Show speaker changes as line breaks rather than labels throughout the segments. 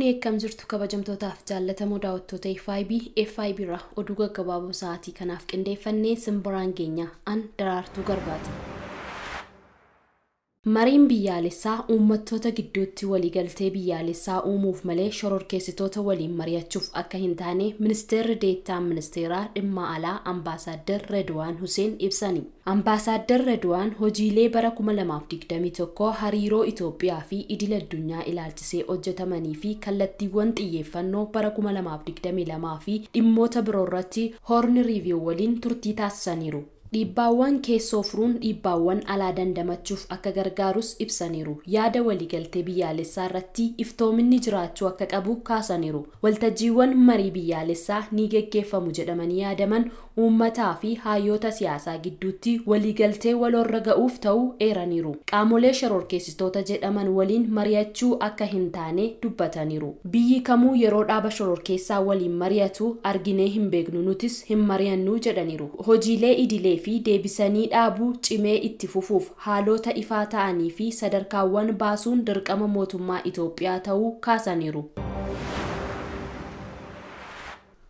Harkafuni eekkam jirtu kabajamtootaaf jaallatamoo daawwattoota FiB irraa oduu gaggabaaboo sa'aatii kanaaf qindeeffannee simbiraan geenya an daraartuu garbaati. Mariin biyyaalessaa uummattoota gidduutti waliigaltee biyyaalessaa uumuuf malee shororkeessitoota waliin mari'achuuf akka hin taane ministeerri deettaan ministeeraa dhimma alaa Ambaasaadder Redwaan Hussein ibsani. Ambaasaadder Redwaan hojiilee bara 2021 hariiroo Itoophiyaa fi idil addunyaa ilaalchisee hojjetamanii fi kallattiiwwan xiyyeeffannoo bara 2022 fi dhimmoota biroo irratti Horn Review waliin turtii taasisaniiru. Dhiibbaawwan keessoo furuun dhiibbaawwan alaa dandamachuuf akka gargaarus ibsaniiru. Yaada waliigaltee biyyaalessaa irratti iftoominni jiraachuu akka qabu kaasaniiru. Waltajjiiwwan marii biyyaalessaa ni geggeeffamu jedhamanii yaadaman uummataa fi hayyoota siyaasaa gidduutti waliigaltee waloorra ga'uuf ta'uu eeraniiru. Qaamolee shororkeessitoota jedhaman waliin mari'achuu akka hin taane dubbataniiru. Biyyi kamuu yeroo dhaaba shororkeessaa waliin mari'atu arginee hin beeknu nutis hin mari'annu jedhaniiru. Hojiilee idilee fi deebisanii dhaabuu cimee itti fufuuf haalota ifaa ta'anii fi sadarkaawwan baasuun dirqama mootummaa Itoophiyaa ta'uu kaasaniiru.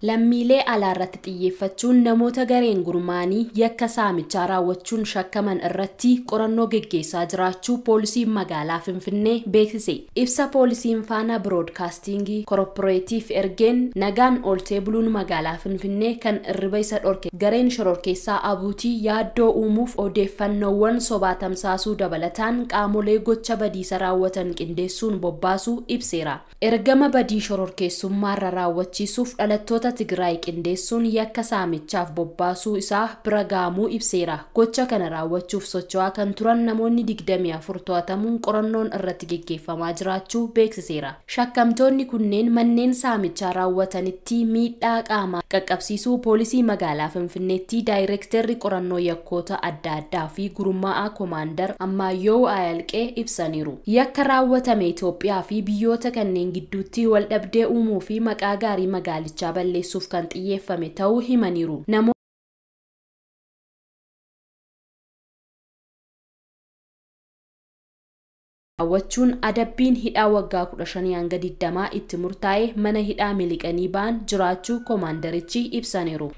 Lammiilee alaa irratti xiyyeeffachuun namoota gareen gurmaanii yakka saamichaa raawwachuun shakkaman irratti qorannoo geggeessaa jiraachuu poolisiin magaalaa Finfinnee beeksise. Ibsa poolisiin Faana Broadcasting Corporative ergeen nagaan ooltee buluun magaalaa Finfinnee kan irriba isa dhorke gareen shororkeessaa abuutii yaaddoo uumuuf odeeffannoowwan sobaa tamsaasuu dabalataan qaamolee gocha badiisa raawwatan qindeessuun bobbaasuu ibseera. Ergama badii shororkeessummaarra raawwachiisuuf dhalattoota Tigraay qindeessuun yakka saamichaaf bobbaasuu isaa bira gaamuu ibseera. Gocha kana raawwachuuf socho'aa kan turan namoonni 24 to'atamuun qorannoon irratti geggeeffamaa jiraachuu beeksiseera. Shakkamtoonni kunneen manneen saamichaa raawwatanitti miidhaa qaamaa qaqqabsiisuu poolisii magaalaa Finfinneetti daayirektarri qorannoo yakkoota adda addaa fi gurmaa'aa koomaandar Ammayyoo Ayalqee ibsaniiru. Yakka raawwatame Itoophiyaa fi biyyoota kanneen gidduutti wal dhabdee uumuu fi maqaa gaarii magaalichaa balleessuuf kan xiyyeeffame ta'uu himaniiru. Raawwachuun adabbiin hidhaa waggaa 15 hanga 20 itti murtaa'e mana hidhaa miliqanii ba'an jiraachuu koomaandarichi ibsaniiru.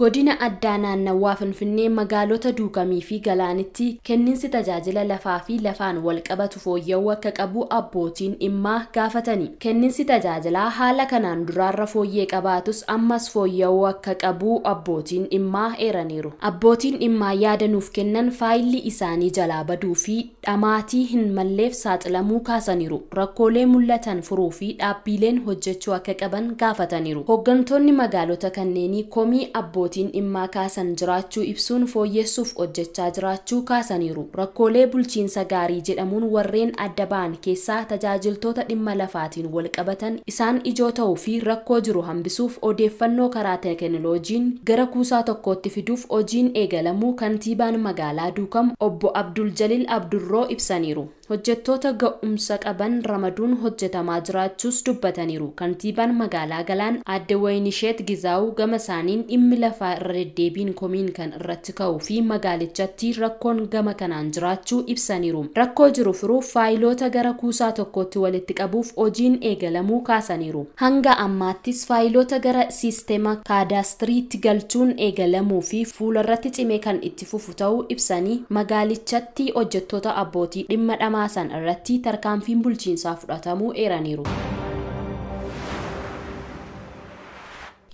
Godina addaa naannawaa Finfinnee magaalota Duukamii fi Galaanitti kenniinsi tajaajila lafaa fi lafaan wal qabatu fooyya'uu akka qabu abbootiin dhimmaa gaafatani. Kenniinsi tajaajilaa haala kanaan duraarra fooyyee qabaatus ammas fooyya'uu akka qabu abbootiin dhimmaa eeraniiru. Abbootiin dhimmaa yaada nuuf kennan faayilli isaanii jalaa baduu fi dhamaatii hin malleef saaxilamuu kaasaniiru. Rakkoolee mul'atan furuu fi dhaabbileen hojjechuu akka qaban gaafataniiru. Hooggantoonni magaalota kanneenii komii abbootiin dhimmaa kaasan jiraachuu ibsuun fooyyessuuf hojjechaa jiraachuu kaasaniiru. Rakkoolee bulchiinsa gaarii jedhamuun warreen adda ba'an keessaa tajaajiltoota dhimma lafaatiin wal qabatan isaan ijoo ta'uu fi rakkoo jiru hambisuuf odeeffannoo karaa teekinooloojiin gara kuusaa tokkootti fiduuf hojiin eegalamuu kantiibaan magaalaa Duukam obbo Abdul Jalil Abdurroo ibsaniiru. Hojjettoota ga'umsa qaban ramaduun hojjetamaa jiraachuus dubbataniiru. Kantiibaan magaalaa Galaan Aadde Waynisheet Gizaa'uu gama isaaniin dhimmi lafaa irra deddeebiin komiin kan irratti ka'uu fi magaalichatti rakkoon gama kanaan jiraachuu ibsaniiru. Rakkoo jiru furuuf faayiloota gara kuusaa tokkootti walitti qabuuf hojiin eegalamuu kaasaniiru. Hanga ammaattis faayiloota gara siisteema kaadaastiriitti galchuun eegalamuu fi fuularratti cimee kan itti fufu ta'uu ibsanii magaalichatti hojjettoota abbootii dhimma maasan irratti tarkaanfiin bulchiinsaa fudhatamuu eeraniiru.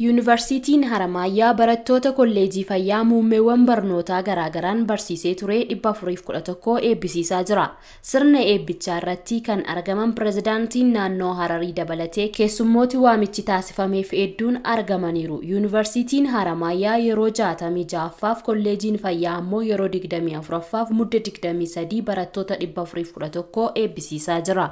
Yuunivarsiitiin Haramaayyaa barattoota kolleejii fayyaa muummeewwan barnootaa garaagaraan barsiisee ture 411 eebbisiisaa jira. Sirna eebbichaa irratti kan argaman pirezidaantiin naannoo Hararii dabalatee keessummooti waamichi taasifameef hedduun argamaniiru. Yuunivarsiitiin Haramaayyaa yeroo 66ffaaf kolleejiin fayyaa ammoo yeroo 24ffaaf mudda 23 barattoota 411 eebbisiisaa jira.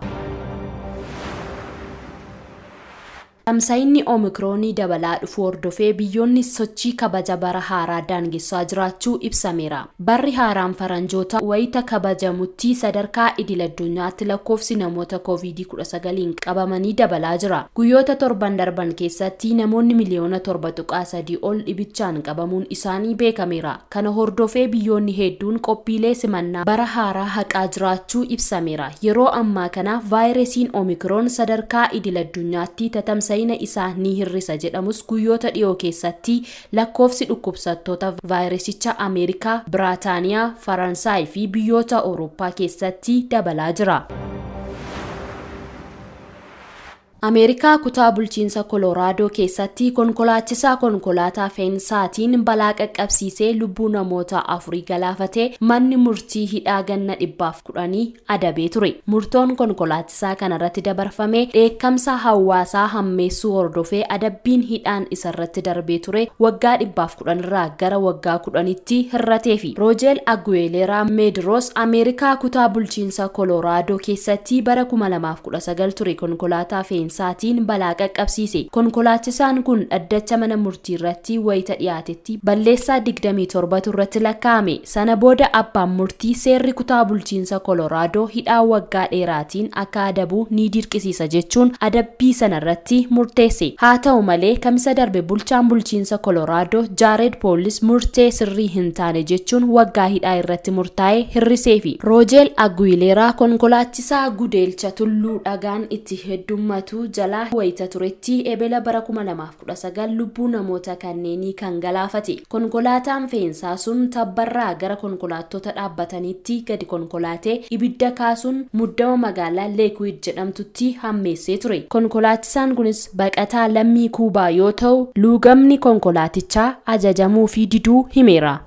Tamsa'inni Omikroonii dabalaa dhufu hordofee biyyoonni sochii kabaja bara haaraa daangessaa jiraachuu ibsameera. Barri haaraan faranjoota wayita kabajamutti sadarkaa idil-addunyaatti lakkoofsi namoota COVID-19 qabamanii dabalaa jira. Guyyoota torban darban keessatti namoonni miliyoona 7.3 ol dhibichaan qabamuun isaanii beekameera. Kana hordofee biyyoonni hedduun qophiilee simannaa bara haaraa haqaa jiraachuu ibsameera. Yeroo ammaa kana vaayirasiin Omikroon sadarkaa idil-addunyaatti tatamsa'ina isaa ni hir'isa jedhamus guyyoota dhiyoo keessatti lakkoofsi dhukkubsattoota vaayirasicha Ameerikaa, Biraataaniyaa, Faransaay fi biyyoota Awurooppaa keessatti dabalaa jira. Ameerikaa kutaa bulchiinsa Koloraadoo keessatti konkolaachisaa konkolaataa fe'umsaatiin balaa qaqqabsiisee lubbuu namoota 4 galaafatee manni murtii hidhaa ganna 110 adabee ture. Murtoon konkolaachisaa kanarratti dabarfamee dheekkamsa hawaasaa hammeessuu hordofee adabbiin hidhaan isarratti darbee ture waggaa 110 irraa gara waggaa 10tti hir'ateefi. Roojel Aguileera Medros Ameerikaa kutaa bulchiinsa Koloraadoo keessatti bara 2019 ture konkolaataa saatiin balaa qaqqabsiise. Konkolaachisaan kun dhaddacha mana murtii irratti wayita dhiyaatetti balleessaa 27 irratti lakkaa'ame. Sana booda abbaan murtii seerri kutaa bulchiinsa Koloraadoo hidhaa waggaa dheeraatiin akka adabu ni dirqisiisa jechuun adabbii sana irratti murteesse. Haa ta'u malee kamisa darbe bulchaan bulchiinsa Koloraadoo Jared Poolis murtee sirrii hin taane jechuun waggaa hidhaa irratti murtaa'e hir'iseefi. Roojel Aguileera konkolaachisaa gudeelcha tulluu dhagaan itti heddummatu jalaa wayita turetti ebela bara 2019 lubbuu namoota kanneenii kan galaafate. Konkolaataan fe'umsaa sun tabbarraa gara konkolaattota dhaabbataniitti gadi konkolaatee ibidda kaasuun muddama magaalaa Lakewood jedhamtutti hammeessee ture. Konkolaachisaan kunis baqataa lammii Kuubaa yoo ta'u, luugamni konkolaatichaa ajajamuu fi diduu himeera.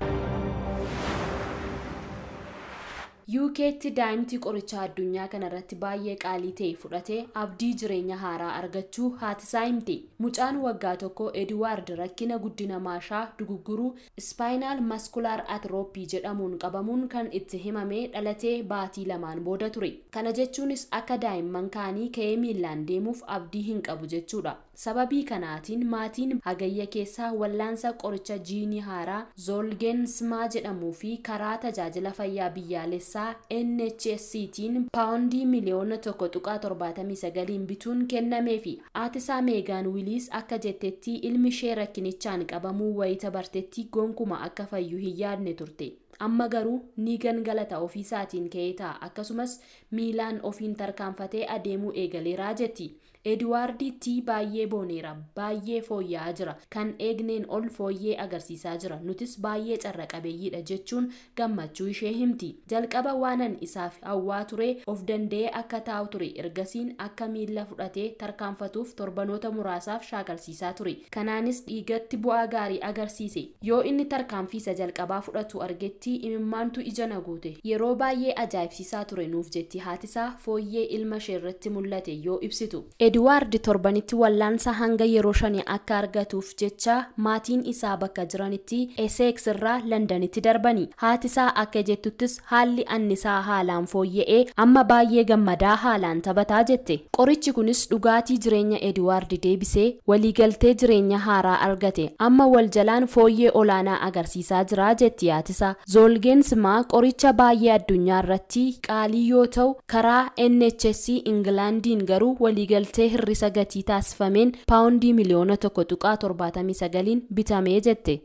UK'tti daa'imti qoricha addunyaa kanarratti baay'ee qaalii ta'e fudhatee abdii jireenya haaraa argachuu haatisaa himte. Mucaan waggaa tokko Edward rakkina guddina maashaa dugugguruu Spinal Muscular Atrophy jedhamuun qabamuun kan itti himamee dhalatee baatii 2 booda ture. Kana jechuunis akka daa'imman kaanii ka'ee miilaan deemuuf abdii hin qabu jechuudha. Sababii kanaatiin maatiin hagayya keessaa wallaansa qoricha jiinii haaraa Zolgensma jedhamuu fi karaa tajaajila fayyaa biyyaalessaa NHS'tiin paawundii miliyoona 1.79 bituun kennameefi. Haatisaa Meegaan Wiiliis akka jettetti ilmi ishee rakkinichaan qabamuu wayita bartetti gonkuma akka fayyu hin yaadne turte. Amma garuu ni gangalata ofiisaatiin ka'ee ta'a. Akkasumas miilaan ofiin tarkaanfatee adeemuu eegaleeraa jetti. Edwarditti baay'ee booneera, baay'ee fooyya'aa jira, kan eegneen ol fooyyee agarsiisaa jira. Nutis baay'ee carra qabeeyyiidha jechuun gammachuu ishee himti. Jalqaba waanan isaaf hawwaa ture of danda'ee akka taa'u ture. Ergasiin akka miila fudhatee tarkaanfatuuf torbanoota muraasaaf shaakalsiisaa ture. Kanaanis dhiigatti bu'aa gaarii agarsiise. Yoo inni tarkaanfiisa jalqabaa fudhatu argetti imimmaantu ija na guute. Yeroo baay'ee ajaa'ibsiisaa ture nuuf jetti haatisaa fooyyee ilma ishee irratti mul'ate yoo ibsitu. Edward torbanitti wallaansa hanga yeroo 5 akka argatuuf jecha maatiin isaa bakka jiranitti Essex irraa Londanitti darbani. Haatisaa akka jettuttis haalli annisaa haalaan fooyya'ee amma baay'ee gammadaa haalaan taphataa jette. Qorichi kunis dhugaatii jireenya Edward deebisee waliigaltee jireenya haaraa argate. Amma waljalaan fooyyee olaanaa agarsiisaa jira jetti haatisaa. Zolgensma qoricha baay'ee addunyaa irratti qaalii yoo ta'u karaa NHS Ingilaandiin garuu waliigaltee hir'isa gatii taasifameen paawundii miliyoona 1.79 bitamee jette.